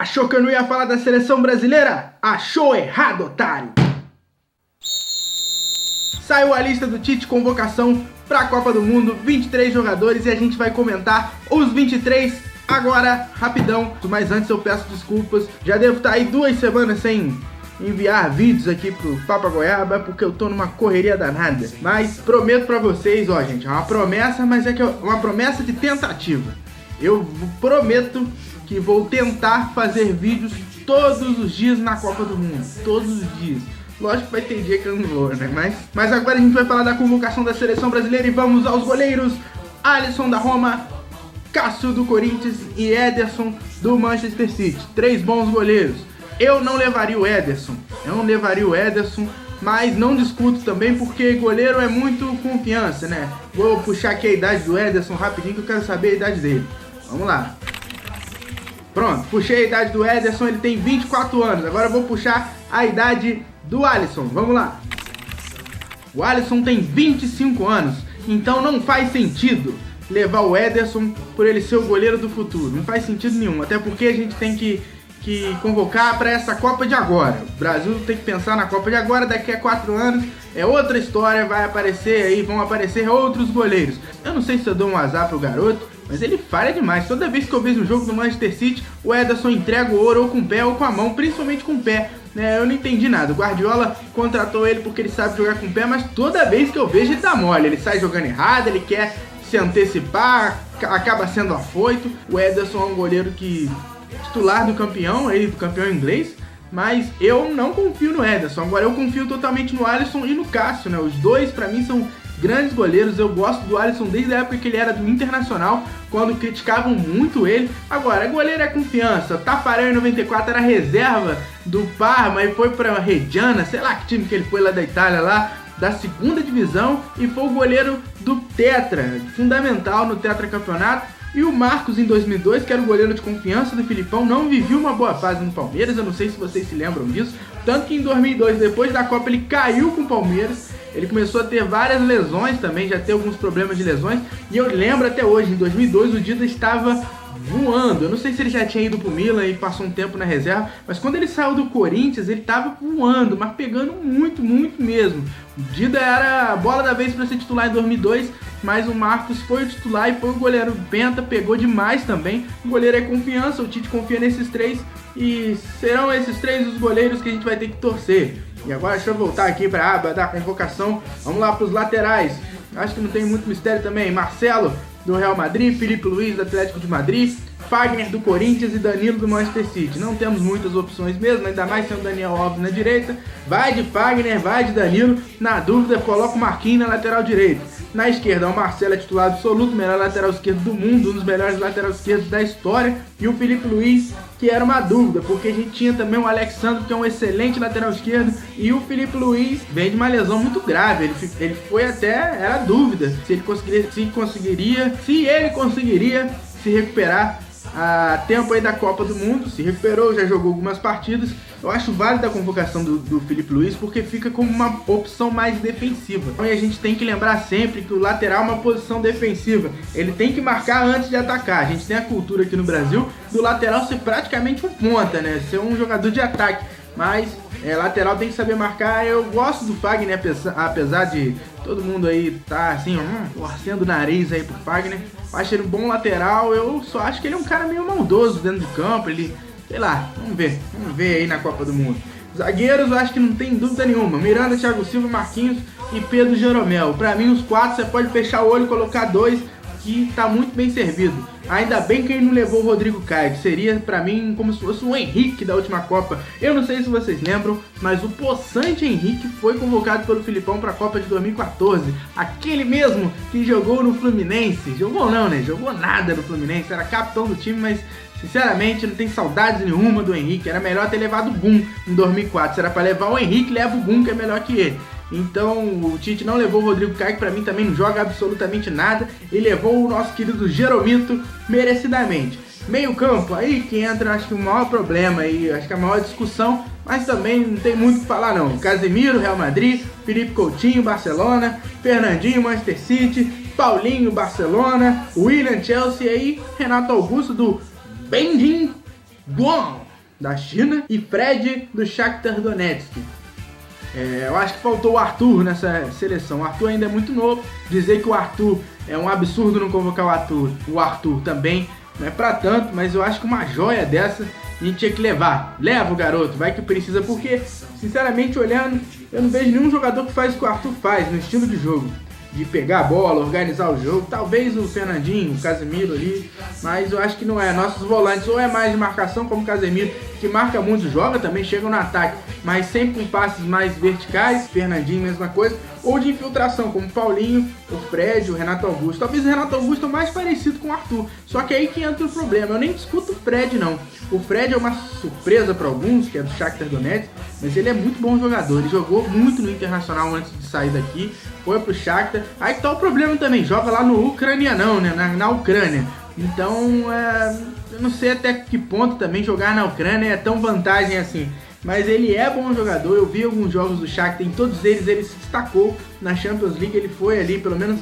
Achou que eu não ia falar da seleção brasileira? Achou errado, otário! Saiu a lista do Tite, convocação para a Copa do Mundo, 23 jogadores, e a gente vai comentar os 23 agora, rapidão. Mas antes eu peço desculpas, já devo estar aí 2 semanas sem enviar vídeos aqui pro Papa Goiaba, porque eu tô numa correria danada. Mas prometo pra vocês, ó gente, é uma promessa, mas é que é uma promessa de tentativa. Eu prometo que vou tentar fazer vídeos todos os dias na Copa do Mundo, todos os dias. Lógico que vai ter dia que eu não vou, né? Mas agora a gente vai falar da convocação da seleção brasileira e vamos aos goleiros. Alisson da Roma, Cássio do Corinthians e Ederson do Manchester City. 3 bons goleiros. Eu não levaria o Ederson, mas não discuto também porque goleiro é muito confiança, né? Vou puxar aqui a idade do Ederson rapidinho que eu quero saber a idade dele. Vamos lá. Pronto, puxei a idade do Ederson, ele tem 24 anos. Agora eu vou puxar a idade do Alisson, vamos lá. O Alisson tem 25 anos, então não faz sentido levar o Ederson por ele ser o goleiro do futuro. Não faz sentido nenhum, até porque a gente tem que convocar para essa Copa de agora. O Brasil tem que pensar na Copa de agora, daqui a 4 anos é outra história, vai aparecer aí, vão aparecer outros goleiros. Eu não sei se eu dou um azar pro garoto, mas ele falha demais. Toda vez que eu vejo um jogo do Manchester City, o Ederson entrega o ouro ou com o pé ou com a mão, principalmente com o pé. Eu não entendi nada. O Guardiola contratou ele porque ele sabe jogar com o pé, mas toda vez que eu vejo ele dá mole. Ele sai jogando errado, ele quer se antecipar, acaba sendo afoito. O Ederson é um goleiro que titular do campeão inglês, mas eu não confio no Ederson. Agora eu confio totalmente no Alisson e no Cássio, né? Os dois pra mim são grandes goleiros. Eu gosto do Alisson desde a época que ele era do Internacional, quando criticavam muito ele. Agora, goleiro é confiança. Tafarel em 94 era reserva do Parma e foi pra Reggiana, sei lá que time que ele foi lá da Itália, lá da 2ª divisão, e foi o goleiro do Tetra, fundamental no Tetra Campeonato. E o Marcos em 2002, que era o goleiro de confiança do Filipão, não vivia uma boa fase no Palmeiras, eu não sei se vocês se lembram disso. Tanto que em 2002, depois da Copa, ele caiu com o Palmeiras, ele começou a ter várias lesões também, já teve alguns problemas de lesões. E eu lembro até hoje, em 2002, o Dida estava voando. Eu não sei se ele já tinha ido pro Milan e passou um tempo na reserva, mas quando ele saiu do Corinthians, ele tava voando, mas pegando muito, muito mesmo. O Dida era a bola da vez para ser titular em 2002, mas o Marcos foi o titular e foi o goleiro penta, pegou demais também. O goleiro é confiança, o Tite confia nesses 3 e serão esses 3 os goleiros que a gente vai ter que torcer. E agora deixa eu voltar aqui para a aba da convocação. Vamos lá para os laterais. Acho que não tem muito mistério também. Marcelo do Real Madrid, Filipe Luís do Atlético de Madrid, Fagner do Corinthians e Danilo do Manchester City. Não temos muitas opções mesmo, ainda mais sendo Daniel Alves na direita. Vai de Fagner, vai de Danilo. Na dúvida, coloca o Marquinhos na lateral direita. Na esquerda, o Marcelo é titular absoluto, melhor lateral esquerdo do mundo, um dos melhores laterais esquerdos da história. E o Filipe Luís, que era uma dúvida, porque a gente tinha também o Alexandre, que é um excelente lateral esquerdo. E o Filipe Luís vem de uma lesão muito grave. Ele foi até, era dúvida se ele conseguiria se recuperar a tempo aí da Copa do Mundo. Se recuperou, já jogou algumas partidas. Eu acho válida a convocação do Filipe Luís, porque fica como uma opção mais defensiva. Então a gente tem que lembrar sempre que o lateral é uma posição defensiva. Ele tem que marcar antes de atacar. A gente tem a cultura aqui no Brasil do lateral ser praticamente um ponta, né? Ser um jogador de ataque. Mas lateral tem que saber marcar. Eu gosto do Fagner, apesar de todo mundo aí tá assim, torcendo o nariz aí pro Fagner. Eu acho ele um bom lateral. Eu só acho que ele é um cara meio maldoso dentro do campo. Ele, sei lá, vamos ver aí na Copa do Mundo. Zagueiros, eu acho que não tem dúvida nenhuma. Miranda, Thiago Silva, Marquinhos e Pedro Jeromel. Pra mim, os 4 você pode fechar o olho e colocar 2, que tá muito bem servido. Ainda bem que ele não levou o Rodrigo Caio, que seria pra mim como se fosse o Henrique da última Copa. Eu não sei se vocês lembram, mas o possante Henrique foi convocado pelo Filipão pra Copa de 2014. Aquele mesmo que jogou no Fluminense. Jogou não, né? Jogou nada no Fluminense, era capitão do time, mas sinceramente não tem saudades nenhuma do Henrique. Era melhor ter levado o Gum em 2004. Se era pra levar o Henrique, leva o Gum, que é melhor que ele. Então o Tite não levou o Rodrigo Caio, que pra mim também não joga absolutamente nada, e levou o nosso querido Jeromito merecidamente. Meio campo, aí que entra acho que o maior problema aí, acho que a maior discussão, mas também não tem muito o que falar não. Casemiro, Real Madrid, Felipe Coutinho, Barcelona, Fernandinho, Manchester City, Paulinho, Barcelona, William, Chelsea, e aí Renato Augusto do Benjin Guan. da China, e Fred, do Shakhtar Donetsk. Eu acho que faltou o Arthur nessa seleção. O Arthur ainda é muito novo. Dizer que o Arthur é um absurdo não convocar o Arthur também não é pra tanto, mas eu acho que uma joia dessa a gente tinha que levar. Leva o garoto, vai que precisa, porque, sinceramente, olhando, eu não vejo nenhum jogador que faz o que o Arthur faz no estilo de jogo. De pegar a bola, organizar o jogo, talvez o Fernandinho, o Casemiro ali, mas eu acho que não é. Nossos volantes ou é mais de marcação, como o Casemiro, que marca muito, joga também, chega no ataque, mas sempre com passes mais verticais, Fernandinho, mesma coisa, ou de infiltração, como o Paulinho, o Fred, o Renato Augusto. Talvez o Renato Augusto é mais parecido com o Arthur, só que aí que entra o problema. Eu nem discuto o Fred, não. O Fred é uma surpresa para alguns, que é do Shakhtar Donetsk, mas ele é muito bom jogador. Ele jogou muito no Internacional antes de sair daqui, foi pro Shakhtar. Aí que tá o problema também, joga lá no Ucranianão, né, na Ucrânia. Então, eu não sei até que ponto também jogar na Ucrânia é tão vantagem assim. Mas ele é bom jogador, eu vi alguns jogos do Shakhtar, em todos eles ele se destacou na Champions League, ele foi ali, pelo menos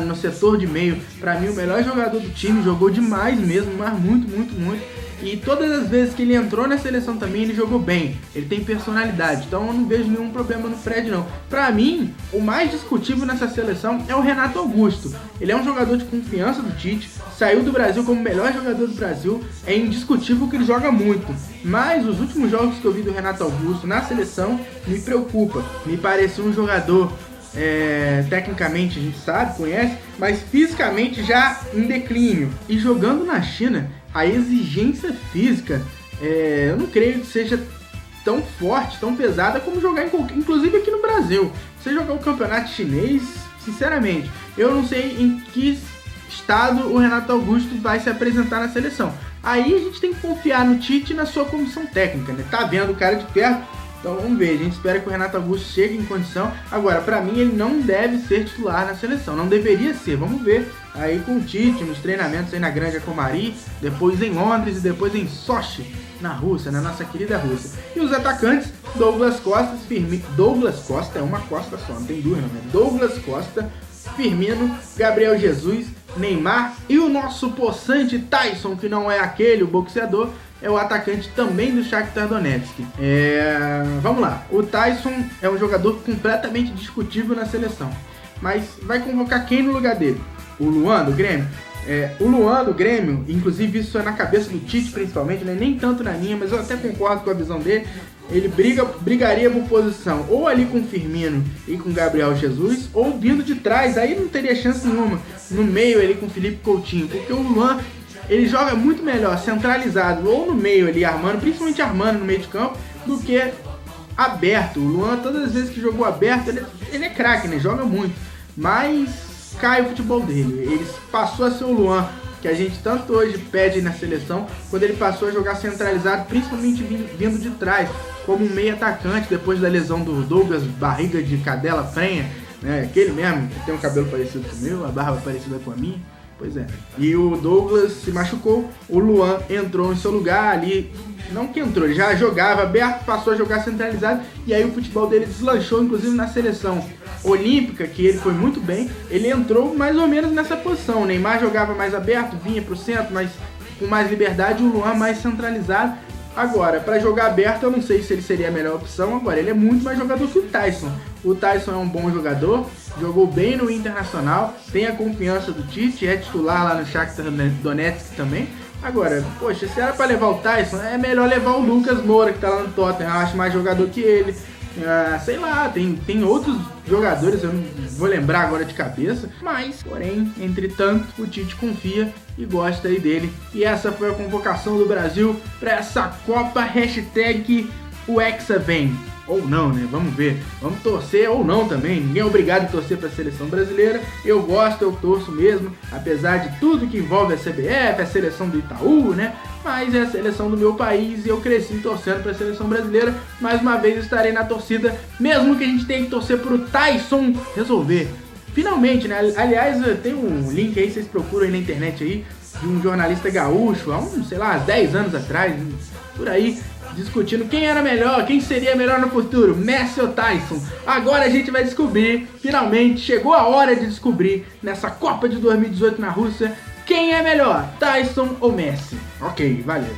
no setor de meio, pra mim o melhor jogador do time, jogou demais mesmo, mas muito, muito, muito. E todas as vezes que ele entrou na seleção também, ele jogou bem, ele tem personalidade, então eu não vejo nenhum problema no Fred não. Pra mim, o mais discutível nessa seleção é o Renato Augusto. Ele é um jogador de confiança do Tite, saiu do Brasil como o melhor jogador do Brasil, é indiscutível que ele joga muito. Mas os últimos jogos que eu vi do Renato Augusto na seleção me preocupa. Me pareceu um jogador, tecnicamente a gente sabe, conhece, mas fisicamente já em declínio. E jogando na China, a exigência física, eu não creio que seja tão forte, tão pesada como jogar inclusive aqui no Brasil. Você jogar o campeonato chinês, sinceramente, eu não sei em que estado o Renato Augusto vai se apresentar na seleção. Aí a gente tem que confiar no Tite e na sua comissão técnica, né? Tá vendo o cara de perto, então vamos ver. A gente espera que o Renato Augusto chegue em condição. Agora, pra mim, ele não deve ser titular na seleção, não deveria ser. Vamos ver aí com o Tite, nos treinamentos aí na Granja Comari, depois em Londres e depois em Sochi, na Rússia, na nossa querida Rússia. E os atacantes, Douglas Costa, Douglas Costa é uma costa só, não tem duas não, né? Douglas Costa, Firmino, Gabriel Jesus, Neymar e o nosso possante Taison, que não é aquele, o boxeador, é o atacante também do Shakhtar Donetsk. Vamos lá, o Taison é um jogador completamente discutível na seleção, mas vai convocar quem no lugar dele? O Luan do Grêmio? O Luan do Grêmio, inclusive isso é na cabeça do Tite principalmente, né? Nem tanto na minha, mas eu até concordo com a visão dele. Ele brigaria por posição ou ali com o Firmino e com o Gabriel Jesus, ou vindo de trás, aí não teria chance nenhuma, no meio ali com o Felipe Coutinho, porque o Luan, ele joga muito melhor centralizado ou no meio ali armando, principalmente armando no meio de campo, do que aberto. O Luan, todas as vezes que jogou aberto, ele é craque, né? Joga muito, mas cai o futebol dele. Ele passou a ser o Luan que a gente tanto hoje pede na seleção, quando ele passou a jogar centralizado, principalmente vindo de trás, como um meio atacante, depois da lesão do Douglas, barriga de cadela prenha, né? Aquele mesmo, que tem um cabelo parecido com o meu, a barba parecida com a minha. Pois é. E o Douglas se machucou, o Luan entrou em seu lugar ali. Não que entrou, ele já jogava aberto, passou a jogar centralizado, e aí o futebol dele deslanchou, inclusive na seleção olímpica, que ele foi muito bem, ele entrou mais ou menos nessa posição. O Neymar jogava mais aberto, vinha pro centro, mas com mais liberdade, o Luan mais centralizado. Agora, para jogar aberto, eu não sei se ele seria a melhor opção. Agora, ele é muito mais jogador que o Taison. O Taison é um bom jogador, jogou bem no Internacional, tem a confiança do Tite, é titular lá no Shakhtar Donetsk também. Agora, poxa, se era para levar o Taison, é melhor levar o Lucas Moura, que tá lá no Tottenham. Eu acho mais jogador que ele. Sei lá, tem outros jogadores, eu não vou lembrar agora de cabeça, mas, porém, entretanto, o Tite confia e gosta aí dele. E essa foi a convocação do Brasil para essa Copa, hashtag o Hexa vem. Ou não, né? Vamos ver. Vamos torcer ou não também. Ninguém é obrigado a torcer para a seleção brasileira. Eu gosto, eu torço mesmo. Apesar de tudo que envolve a CBF, a seleção do Itaú, né? Mas é a seleção do meu país e eu cresci torcendo para a seleção brasileira. Mais uma vez estarei na torcida, mesmo que a gente tenha que torcer para o Taison resolver. Finalmente, né? Aliás, tem um link aí, vocês procuram aí na internet aí, de um jornalista gaúcho, há uns, sei lá, 10 anos atrás, por aí, discutindo quem era melhor, quem seria melhor no futuro, Messi ou Taison. Agora a gente vai descobrir, finalmente, chegou a hora de descobrir, nessa Copa de 2018 na Rússia, quem é melhor, Taison ou Messi. Ok, valeu.